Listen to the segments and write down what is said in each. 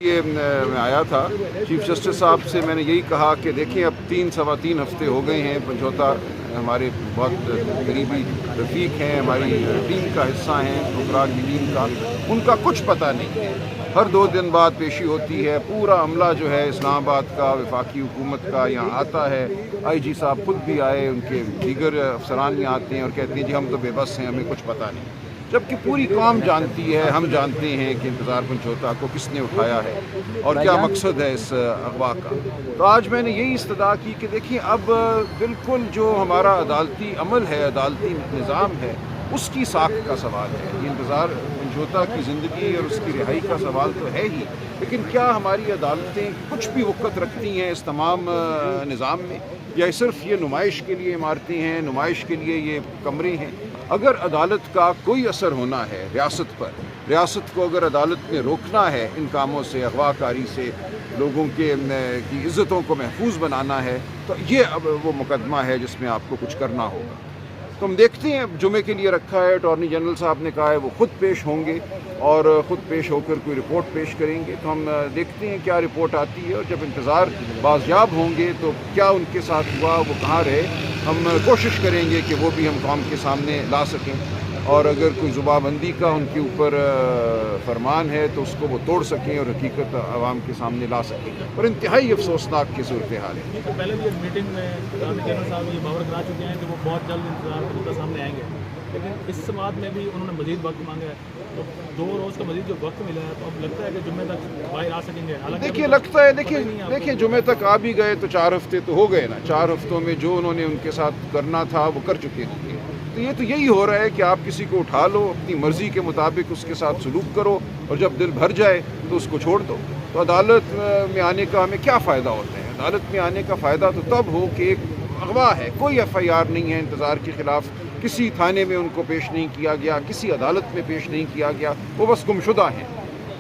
یہ میں آیا تھا چیف جسٹس صاحب سے، میں نے یہی کہا کہ دیکھیں اب 3-3.25 ہفتے ہو گئے ہیں، سمجھوتا ہمارے بہت قریبی رفیق ہیں، ہماری ٹیم کا حصہ ہیں، حکمران کی ٹیم کا، ان کا کچھ پتہ نہیں ہے۔ ہر 2 دن بعد پیشی ہوتی ہے، پورا عملہ جو ہے اسلام آباد کا، وفاقی حکومت کا یہاں آتا ہے، آئی جی صاحب خود بھی آئے، ان کے دیگر افسران یہاں آتے ہیں اور کہتے ہیں جی ہم تو بے بس ہیں، ہمیں کچھ پتہ نہیں، جبکہ پوری قوم جانتی ہے، ہم جانتے ہیں کہ انتظار پنجھوتا کو کس نے اٹھایا ہے اور کیا مقصد ہے اس اغوا کا۔ تو آج میں نے یہی استدعا کی کہ دیکھیں اب بالکل جو ہمارا عدالتی عمل ہے، عدالتی نظام ہے، اس کی ساکھ کا سوال ہے۔ یہ انتظار پنجھوتا کی زندگی اور اس کی رہائی کا سوال تو ہے ہی، لیکن کیا ہماری عدالتیں کچھ بھی وقت رکھتی ہیں اس تمام نظام میں، یا صرف یہ نمائش کے لیے عمارتیں ہیں، نمائش کے لیے یہ کمرے ہیں؟ اگر عدالت کا کوئی اثر ہونا ہے ریاست پر، ریاست کو اگر عدالت نے روکنا ہے ان کاموں سے، اغوا کاری سے، لوگوں کی عزتوں کو محفوظ بنانا ہے، تو یہ اب وہ مقدمہ ہے جس میں آپ کو کچھ کرنا ہوگا۔ تو ہم دیکھتے ہیں، جمعے کے لیے رکھا ہے، اٹارنی جنرل صاحب نے کہا ہے وہ خود پیش ہوں گے اور خود پیش ہو کر کوئی رپورٹ پیش کریں گے، تو ہم دیکھتے ہیں کیا رپورٹ آتی ہے، اور جب انتظار بازیاب ہوں گے تو کیا ان کے ساتھ ہوا، وہ کہاں رہے، ہم کوشش کریں گے کہ وہ بھی ہم قوم کے سامنے لا سکیں، اور اگر کوئی زبانبندی کا ان کے اوپر فرمان ہے تو اس کو وہ توڑ سکیں اور حقیقت عوام کے سامنے لا سکیں، اور انتہائی افسوسناک کی صورتحال ہے۔ تو پہلے بھی میٹنگ میں جنرل صاحب یہ باور کرا چکے ہیں کہ وہ بہت جلد انتظار کے سامنے آئیں گے، لیکن اس سماعت میں بھی انہوں نے مزید وقت مانگا ہے، تو 2 روز کا مزید جو وقت ملا ہے، تو اب لگتا ہے کہ جمعے تک باہر آ سکیں گے؟ دیکھیے لگتا ہے، دیکھیں جمعے تک آ بھی گئے تو 4 ہفتے تو ہو گئے نا، 4 ہفتوں میں جو انہوں نے ان کے ساتھ کرنا تھا وہ کر چکے ہوں گے۔ تو یہ تو یہی ہو رہا ہے کہ آپ کسی کو اٹھا لو، اپنی مرضی کے مطابق اس کے ساتھ سلوک کرو، اور جب دل بھر جائے تو اس کو چھوڑ دو۔ تو عدالت میں آنے کا ہمیں کیا فائدہ ہوتا ہے؟ عدالت میں آنے کا فائدہ تو تب ہو کہ ایک اغوا ہے، کوئی ایف آئی آر نہیں ہے انتظار کے خلاف، کسی تھانے میں ان کو پیش نہیں کیا گیا، کسی عدالت میں پیش نہیں کیا گیا، وہ بس گمشدہ ہیں۔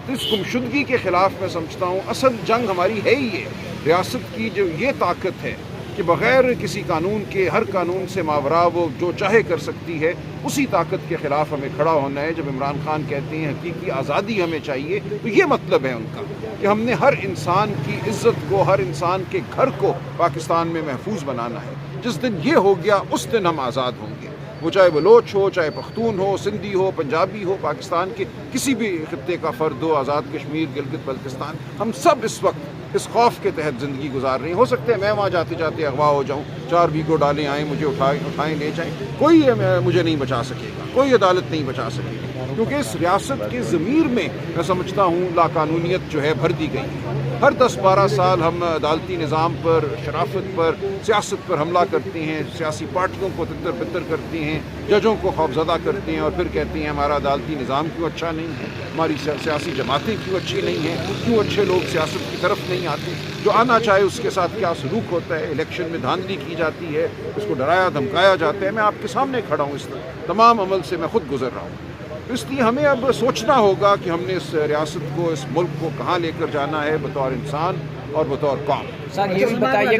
تو اس گمشدگی کے خلاف میں سمجھتا ہوں اصل جنگ ہماری ہے ہی یہ، ریاست کی جو یہ طاقت ہے کہ بغیر کسی قانون کے، ہر قانون سے ماورا وہ جو چاہے کر سکتی ہے، اسی طاقت کے خلاف ہمیں کھڑا ہونا ہے۔ جب عمران خان کہتے ہیں حقیقی آزادی ہمیں چاہیے، تو یہ مطلب ہے ان کا کہ ہم نے ہر انسان کی عزت کو، ہر انسان کے گھر کو پاکستان میں محفوظ بنانا ہے۔ جس دن یہ ہو گیا اس دن ہم آزاد ہوں گے، وہ چاہے بلوچ ہو، چاہے پختون ہو، سندھی ہو، پنجابی ہو، پاکستان کے کسی بھی خطے کا فرد ہو، آزاد کشمیر، گلگت بلتستان، ہم سب اس وقت اس خوف کے تحت زندگی گزار رہے ہیں۔ ہو سکتا ہے میں وہاں جاتے جاتے اغوا ہو جاؤں، 4 ویگو ڈالیں آئیں، مجھے اٹھائیں لے جائیں، کوئی مجھے نہیں بچا سکے گا، کوئی عدالت نہیں بچا سکے گی، کیونکہ اس ریاست کے ضمیر میں میں سمجھتا ہوں لاقانونیت جو ہے بھر دی گئی ہے۔ ہر 10-12 سال ہم عدالتی نظام پر، شرافت پر، سیاست پر حملہ کرتے ہیں، سیاسی پارٹیوں کو تتر بتر کرتے ہیں، ججوں کو خوفزدہ کرتے ہیں، اور پھر کہتے ہیں ہمارا عدالتی نظام کیوں اچھا نہیں ہے، ہماری سیاسی جماعتیں کیوں اچھی نہیں ہیں، کیوں اچھے لوگ سیاست کی طرف نہیں آتے، جو آنا چاہے اس کے ساتھ کیا سلوک ہوتا ہے، الیکشن میں دھاندلی کی جاتی ہے، اس کو ڈرایا دھمکایا جاتا ہے۔ میں آپ کے سامنے کھڑا ہوں، اس تمام عمل سے میں خود گزر رہا ہوں۔ اس لیے ہمیں اب سوچنا ہوگا کہ ہم نے اس ریاست کو، اس ملک کو کہاں لے کر جانا ہے بطور انسان اور بطور قوم۔ سر یہ بتائیے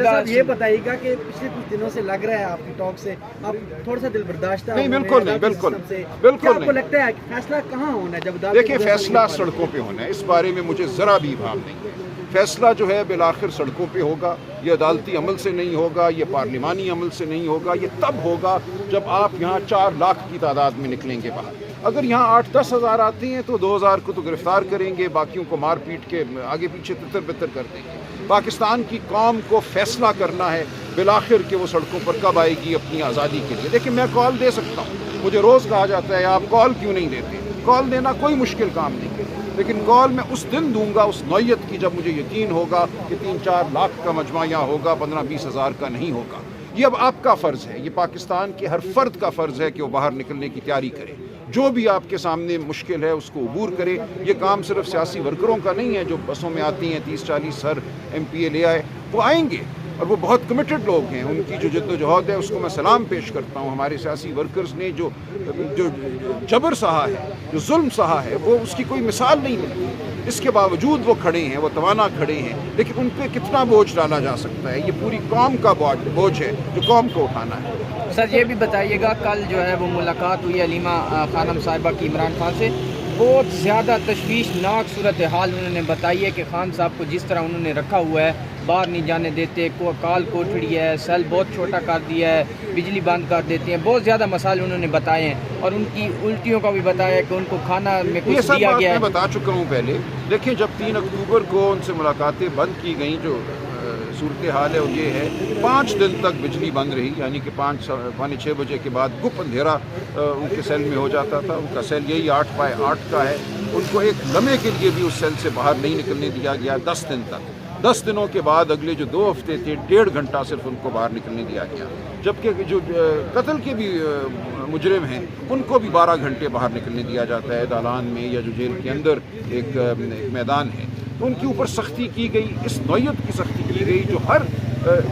گا کہ پچھلے کچھ دنوں سے لگ رہا ہے آپ کی ٹاک سے آپ تھوڑا سا دل برداشتہ نہیں، بالکل نہیں، بالکل آپ کو لگتا ہے فیصلہ کہاں ہونا ہے جب دیکھیں فیصلہ سڑکوں پہ ہونا ہے، اس بارے میں مجھے ذرا بھی ابہام نہیں ہے۔ فیصلہ جو ہے بالآخر سڑکوں پہ ہوگا، یہ عدالتی عمل سے نہیں ہوگا، یہ پارلیمانی عمل سے نہیں ہوگا، یہ تب ہوگا جب آپ یہاں 4 لاکھ کی تعداد میں نکلیں گے باہر۔ اگر یہاں 8-10 ہزار آتے ہیں تو 2,000 کو تو گرفتار کریں گے، باقیوں کو مار پیٹ کے آگے پیچھے تتر بتر کر دیں گے۔ پاکستان کی قوم کو فیصلہ کرنا ہے بالآخر کہ وہ سڑکوں پر کب آئے گی اپنی آزادی کے لیے۔ دیکھیں میں کال دے سکتا ہوں، مجھے روز کہا جاتا ہے آپ کال کیوں نہیں دیتے؟ کال دینا کوئی مشکل کام نہیں ہے، لیکن کال میں اس دن دوں گا اس نوعیت کی جب مجھے یقین ہوگا کہ 3-4 لاکھ کا مجمع یہاں ہوگا، 15-20 ہزار کا نہیں ہوگا۔ یہ اب آپ کا فرض ہے، یہ پاکستان کے ہر فرد کا فرض ہے کہ وہ باہر نکلنے کی تیاری کرے، جو بھی آپ کے سامنے مشکل ہے اس کو عبور کرے۔ یہ کام صرف سیاسی ورکروں کا نہیں ہے جو بسوں میں آتی ہیں 30-40 ہر ایم پی اے لے آئے، وہ آئیں گے اور وہ بہت کمیٹڈ لوگ ہیں، ان کی جو جد و جہد ہے اس کو میں سلام پیش کرتا ہوں۔ ہمارے سیاسی ورکرز نے جو جبر سہا ہے، جو ظلم سہا ہے، وہ اس کی کوئی مثال نہیں ملتی، اس کے باوجود وہ کھڑے ہیں، وہ توانا کھڑے ہیں، لیکن ان پہ کتنا بوجھ ڈالا جا سکتا ہے؟ یہ پوری قوم کا بوجھ ہے جو قوم کو اٹھانا ہے۔ سر یہ بھی بتائیے گا کل جو ہے وہ ملاقات ہوئی علیمہ خانم صاحبہ کی عمران خان سے، بہت زیادہ تشویشناک صورتحال انہوں نے بتائی ہے کہ خان صاحب کو جس طرح انہوں نے رکھا ہوا ہے، باہر نہیں جانے دیتے، کال کوٹڑی ہے، سیل بہت چھوٹا کر دیا ہے، بجلی بند کر دیتے ہیں، بہت زیادہ مسائل انہوں نے بتائے ہیں، اور ان کی الٹیوں کا بھی بتایا ہے کہ ان کو کھانا میں یہ کچھ سب دیا بات گیا میں ہے۔ بتا چکا ہوں پہلے۔ دیکھیں جب 3 اکتوبر کو ان سے ملاقاتیں بند کی گئیں، جو صورتحال ہے وہ یہ ہے 5 دن تک بجلی بند رہی، یعنی کہ 5-6 بجے کے بعد گپ اندھیرا ان کے سیل میں ہو جاتا تھا۔ ان کا سیل یہی 8x8 کا ہے، ان کو ایک لمحے کے لیے بھی اس سیل سے باہر نہیں نکلنے دیا گیا 10 دن تک۔ 10 دنوں کے بعد اگلے جو 2 ہفتے تھے 1.5 گھنٹہ صرف ان کو باہر نکلنے دیا گیا، جبکہ جو قتل کے بھی مجرم ہیں ان کو بھی 12 گھنٹے باہر نکلنے دیا جاتا ہے دالان میں، یا جو جیل کے اندر ایک میدان ہے، تو ان کے اوپر سختی کی گئی، اس نوعیت کی سختی کی گئی جو ہر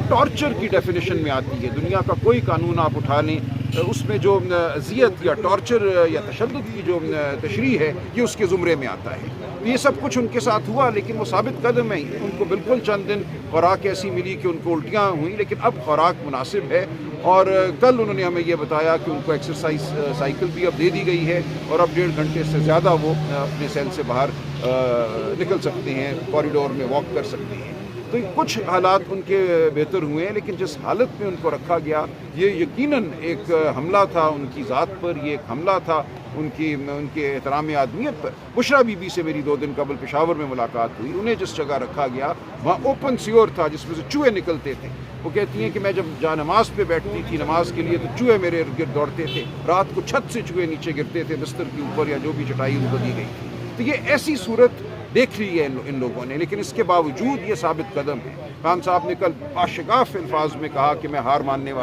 ٹارچر کی ڈیفینیشن میں آتی ہے۔ دنیا کا کوئی قانون آپ اٹھا لیں، اس میں جو اذیت یا ٹارچر یا تشدد کی جو تشریح ہے یہ اس کے زمرے میں آتا ہے۔ تو یہ سب کچھ ان کے ساتھ ہوا، لیکن وہ ثابت قدم ہے۔ ان کو بالکل چند دن خوراک ایسی ملی کہ ان کو الٹیاں ہوئیں، لیکن اب خوراک مناسب ہے، اور کل انہوں نے ہمیں یہ بتایا کہ ان کو ایکسرسائز سائیکل بھی اب دے دی گئی ہے، اور اب 1.5 گھنٹے سے زیادہ وہ اپنے سیل سے باہر نکل سکتے ہیں، کوریڈور میں واک کر سکتے ہیں۔ تو کچھ حالات ان کے بہتر ہوئے ہیں، لیکن جس حالت میں ان کو رکھا گیا یہ یقیناً ایک حملہ تھا ان کی ذات پر، یہ ایک حملہ تھا ان کے احترام آدمیت پر۔ بشرا بی بی سے میری 2 دن قبل پشاور میں ملاقات ہوئی، انہیں جس جگہ رکھا گیا وہاں اوپن سیور تھا جس میں سے چوہے نکلتے تھے۔ وہ کہتی ہیں کہ میں جب جا نماز پہ بیٹھتی تھی نماز کے لیے تو چوہے میرے ارد گرد دوڑتے تھے، رات کو چھت سے چوہے نیچے گرتے تھے بستر کے اوپر یا جو بھی چٹائی ان کو دی گئی تھی۔ تو یہ ایسی صورت دیکھ لی ہے ان لوگوں نے، لیکن اس کے باوجود یہ ثابت قدم ہے۔ خان صاحب نے کل باشگاف الفاظ میں کہا کہ میں ہار ماننے والا